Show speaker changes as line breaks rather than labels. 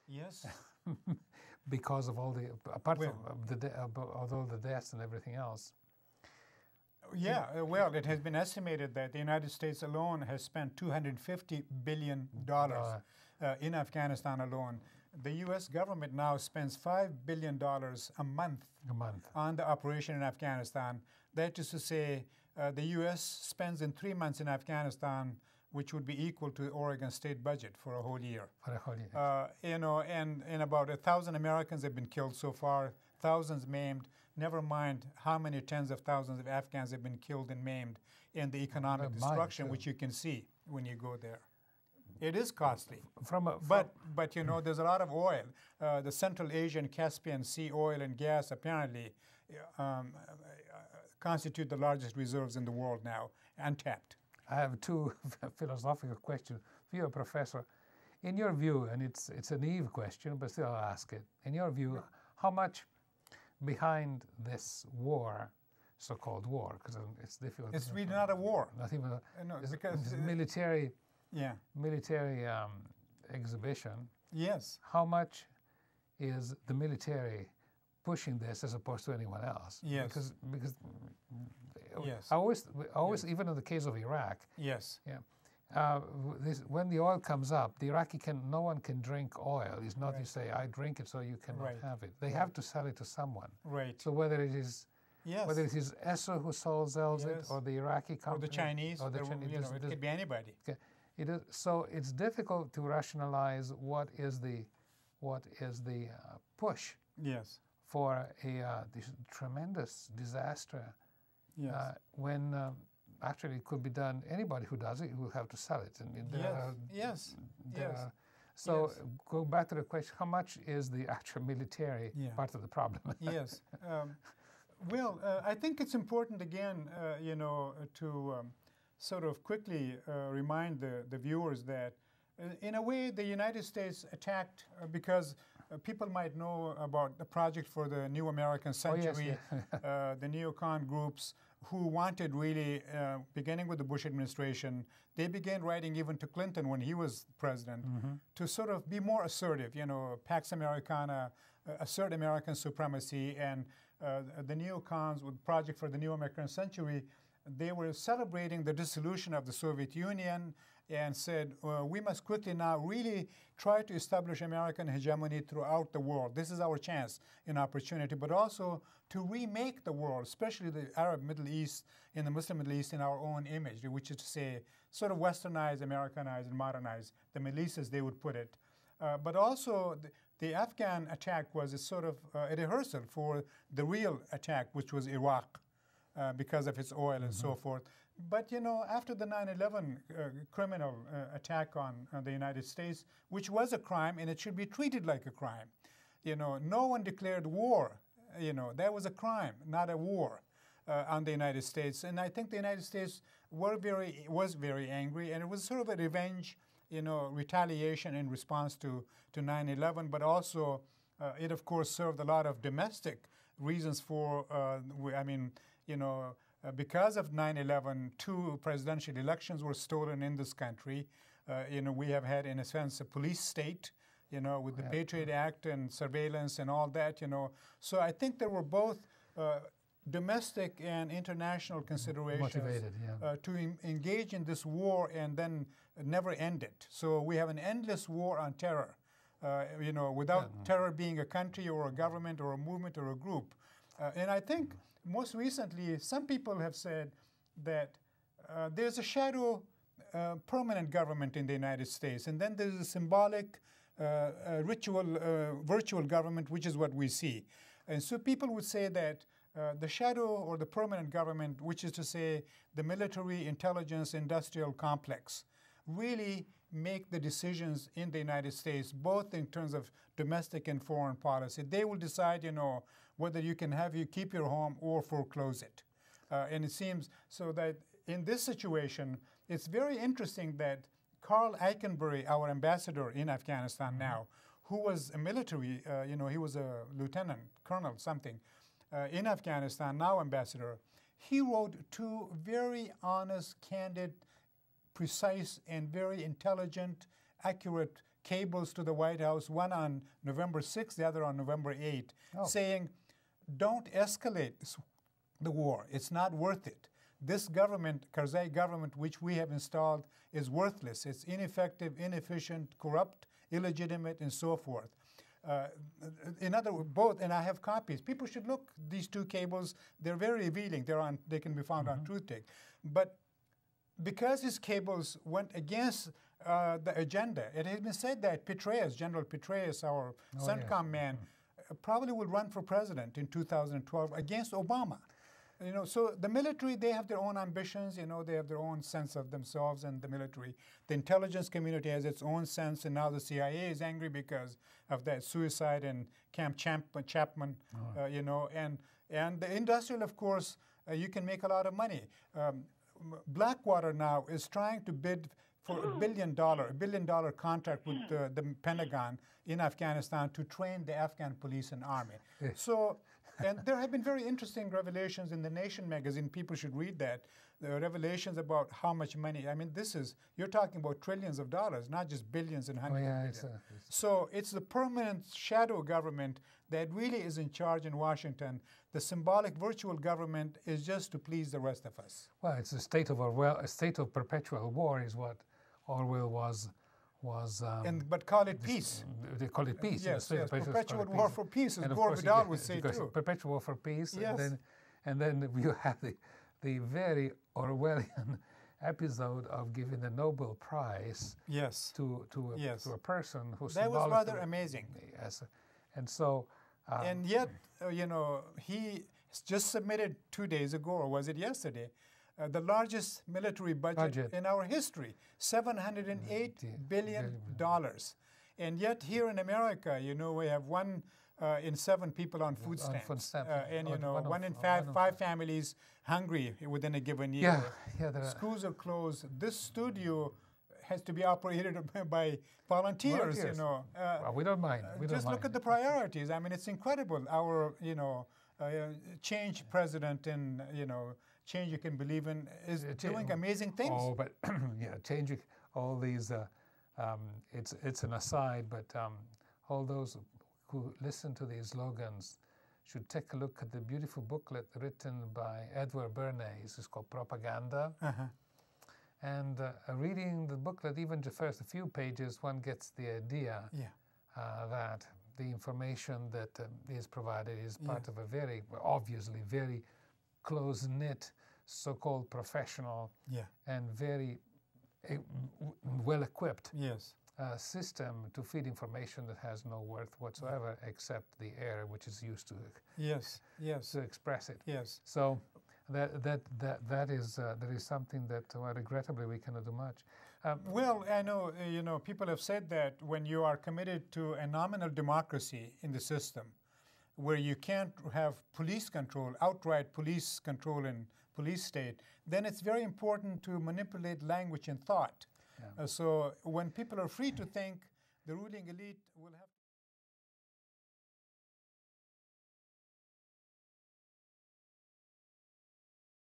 Yes.
Because of all the, apart
Well,
of all the deaths and everything else.
Yeah, well, it has been estimated that the United States alone has spent $250 billion in Afghanistan alone. The U.S. government now spends $5 billion a month on the operation in Afghanistan. That is to say, the U.S. spends in 3 months in Afghanistan, which would be equal to the Oregon state budget for a whole year.
For a whole year.
You know, and about 1,000 Americans have been killed so far, thousands maimed. Never mind how many tens of thousands of Afghans have been killed and maimed in the economic destruction, which you can see when you go there. It is costly. But you know, there's a lot of oil. The Central Asian Caspian Sea oil and gas apparently constitute the largest reserves in the world now, untapped.
I have two philosophical questions for you, Professor. In your view, and it's a naive question, but still I'll ask it. In your view, how much behind this war, so-called war, because it's difficult.
It's really not a war.
Not even
no, because
it's military.
Yeah.
Military exhibition.
Yes.
How much is the military pushing this as opposed to anyone else?
Yes.
Because
yes.
I always even in the case of Iraq.
Yes.
Yeah. When the oil comes up, the Iraqi no one can drink oil. It's not you say, I drink it so you cannot have it. They have to sell it to someone.
Right.
So whether it is whether it is Esso who sells it, or the Iraqi company,
or the Chinese,
or the Chinese,
you know, it could be anybody.
Okay. It is, so it's difficult to rationalize what is the push for this tremendous disaster when actually it could be done. Anybody who does it will have to sell it. And so go back to the question: how much is the actual military part of the problem?
Yes. Well, I think it's important again, you know, to sort of quickly remind the viewers that, in a way, the United States attacked because people might know about the project for the New American Century, the neocon groups who wanted really, beginning with the Bush administration, they began writing even to Clinton when he was president, to sort of be more assertive, you know, Pax Americana, assert American supremacy, and the neocons with Project for the New American Century, they were celebrating the dissolution of the Soviet Union and said, we must quickly now really try to establish American hegemony throughout the world. This is our chance and opportunity, but also to remake the world, especially the Arab Middle East and the Muslim Middle East, in our own image, which is to say, sort of westernize, Americanize, and modernize the Middle East, as they would put it. But also, the Afghan attack was a sort of a rehearsal for the real attack, which was Iraq, because of its oil and so forth. But, you know, after the 9/11 criminal attack on the United States, which was a crime, and it should be treated like a crime, you know, no one declared war. You know, that was a crime, not a war on the United States. And I think the United States was very angry, and it was sort of a revenge, you know, retaliation in response to 9/11, but also it, of course, served a lot of domestic reasons for, I mean, you know, because of 9/11, 2 presidential elections were stolen in this country. You know, we have had, in a sense, a police state, you know, with the Patriot Act and surveillance and all that, you know. So I think there were both domestic and international considerations to engage in this war and then never end it. So we have an endless war on terror, you know, without terror being a country or a government or a movement or a group. And I think most recently, some people have said that there's a shadow permanent government in the United States, and then there's a symbolic virtual government, which is what we see. And so people would say that the shadow or the permanent government, which is to say the military, intelligence, industrial complex, really make the decisions in the United States, both in terms of domestic and foreign policy. They will decide, you know, whether you can keep your home or foreclose it. And it seems so that in this situation, it's very interesting that Carl Eikenberry, our ambassador in Afghanistan now, who was a military, you know, he was a lieutenant, colonel, something, in Afghanistan, now ambassador, he wrote 2 very honest, candid, precise, and very intelligent, accurate cables to the White House, one on November 6th, the other on November 8th, saying, don't escalate the war. It's not worth it. This government, Karzai government, which we have installed, is worthless. It's ineffective, inefficient, corrupt, illegitimate, and so forth. In other words, both, and I have copies. People should look these two cables. They're very revealing. They can be found on TruthTig. But because these cables went against the agenda, it has been said that Petraeus, General Petraeus, our CENTCOM man, probably will run for president in 2012 against Obama. You know, so the military, they have their own ambitions, you know, they have their own sense of themselves and the military. The intelligence community has its own sense, and now the CIA is angry because of that suicide in Camp Chapman, you know, and the industrial, of course, you can make a lot of money. Blackwater now is trying to bid for $1 billion contract with the Pentagon in Afghanistan to train the Afghan police and army. So, and there have been very interesting revelations in the Nation magazine. People should read that. The revelations about how much money. I mean, you're talking about trillions of dollars, not just billions and hundreds of millions. So it's the permanent shadow government that really is in charge in Washington. The symbolic virtual government is just to please the rest of us.
Well, it's a state of Orwell, a state of perpetual war is what Orwell was.
But call it peace.
They call it peace.
Yes, perpetual war for peace, as Gore Vidal would say too.
Perpetual war for peace.
Yes.
And then you have the very Orwellian episode of giving the Nobel Prize to a person who
that was rather amazing.
Yes, and so
and yet you know, he just submitted 2 days ago, or was it yesterday, the largest military budget in our history, $708 billion. And yet here in America, you know, we have 1 in 7 people on food stamps. And, you know, 1 in 5 families hungry within a given year. Schools are closed. This studio has to be operated by volunteers, you know.
Well, we don't mind.
Just look at the priorities. I mean, it's incredible. Our, you know, change president and, you know, change you can believe in is doing amazing things.
Oh, but yeah, changing all these, it's an aside, but all those who listen to these slogans should take a look at the beautiful booklet written by Edward Bernays. It's called Propaganda. And reading the booklet, even the first few pages, one gets the idea that the information that is provided is part of a very, obviously, very close-knit, so-called professional and very well-equipped system to feed information that has no worth whatsoever except the air which is used to to express it. So that is something that regrettably we cannot do much.
Well, I know, you know, people have said that when you are committed to a nominal democracy in the system, where you can't have police control, outright police control in police state, then it's very important to manipulate language and thought. So when people are free to think, the ruling elite will have